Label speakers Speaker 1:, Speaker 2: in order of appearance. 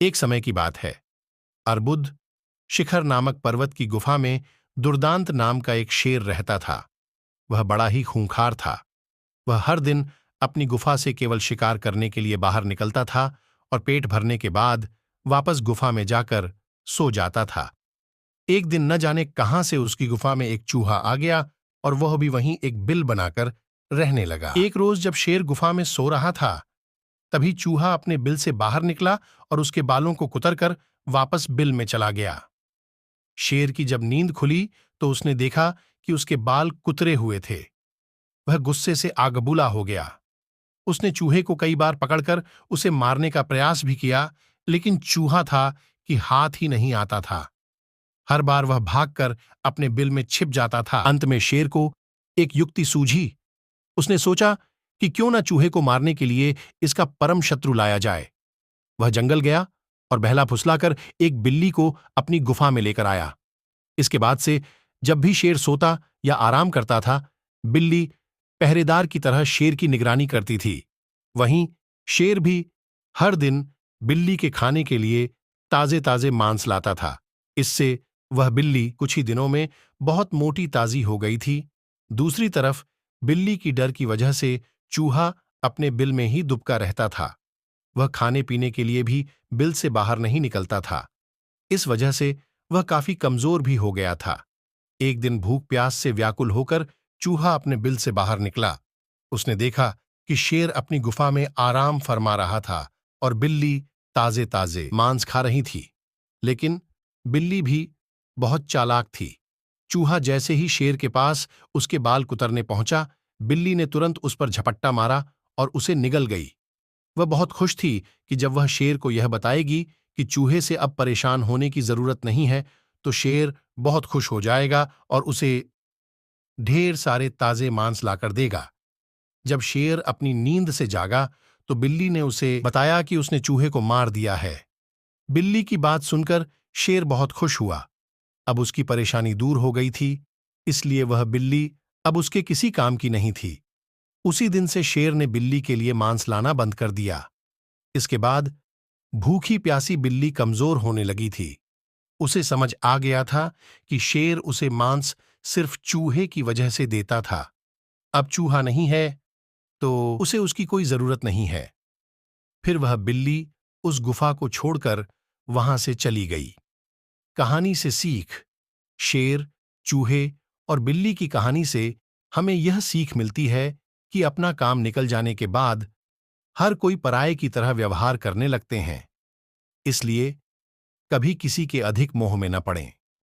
Speaker 1: एक समय की बात है। अर्बुद शिखर नामक पर्वत की गुफा में दुर्दांत नाम का एक शेर रहता था। वह बड़ा ही खूंखार था। वह हर दिन अपनी गुफा से केवल शिकार करने के लिए बाहर निकलता था और पेट भरने के बाद वापस गुफा में जाकर सो जाता था। एक दिन न जाने कहां से उसकी गुफा में एक चूहा आ गया और वह भी वहीं एक बिल बनाकर रहने लगा। एक रोज जब शेर गुफा में सो रहा था, तभी चूहा अपने बिल से बाहर निकला और उसके बालों को कुतरकर वापस बिल में चला गया। शेर की जब नींद खुली तो उसने देखा कि उसके बाल कुतरे हुए थे। वह गुस्से से आगबूला हो गया। उसने चूहे को कई बार पकड़कर उसे मारने का प्रयास भी किया, लेकिन चूहा था कि हाथ ही नहीं आता था। हर बार वह भागकर अपने बिल में छिप जाता था। अंत में शेर को एक युक्ति सूझी। उसने सोचा कि क्यों न चूहे को मारने के लिए इसका परम शत्रु लाया जाए। वह जंगल गया और बहला फुसलाकर एक बिल्ली को अपनी गुफा में लेकर आया। इसके बाद से जब भी शेर सोता या आराम करता था, बिल्ली पहरेदार की तरह शेर की निगरानी करती थी। वहीं शेर भी हर दिन बिल्ली के खाने के लिए ताजे ताजे मांस लाता था। इससे वह बिल्ली कुछ ही दिनों में बहुत मोटी ताजी हो गई थी। दूसरी तरफ बिल्ली की डर की वजह से चूहा अपने बिल में ही दुबका रहता था। वह खाने पीने के लिए भी बिल से बाहर नहीं निकलता था। इस वजह से वह काफी कमजोर भी हो गया था। एक दिन भूख प्यास से व्याकुल होकर चूहा अपने बिल से बाहर निकला। उसने देखा कि शेर अपनी गुफा में आराम फरमा रहा था और बिल्ली ताजे ताजे मांस खा रही थी। लेकिन बिल्ली भी बहुत चालाक थी। चूहा जैसे ही शेर के पास उसके बाल कुतरने पहुंचा, बिल्ली ने तुरंत उस पर झपट्टा मारा और उसे निगल गई। वह बहुत खुश थी कि जब वह शेर को यह बताएगी कि चूहे से अब परेशान होने की जरूरत नहीं है, तो शेर बहुत खुश हो जाएगा और उसे ढेर सारे ताजे मांस लाकर देगा। जब शेर अपनी नींद से जागा तो बिल्ली ने उसे बताया कि उसने चूहे को मार दिया है। बिल्ली की बात सुनकर शेर बहुत खुश हुआ। अब उसकी परेशानी दूर हो गई थी, इसलिए वह बिल्ली अब उसके किसी काम की नहीं थी। उसी दिन से शेर ने बिल्ली के लिए मांस लाना बंद कर दिया। इसके बाद भूखी प्यासी बिल्ली कमजोर होने लगी थी। उसे समझ आ गया था कि शेर उसे मांस सिर्फ चूहे की वजह से देता था। अब चूहा नहीं है तो उसे उसकी कोई जरूरत नहीं है। फिर वह बिल्ली उस गुफा को छोड़कर वहां से चली गई। कहानी से सीख। शेर, चूहे और बिल्ली की कहानी से हमें यह सीख मिलती है कि अपना काम निकल जाने के बाद हर कोई पराये की तरह व्यवहार करने लगते हैं। इसलिए कभी किसी के अधिक मोह में न पड़ें।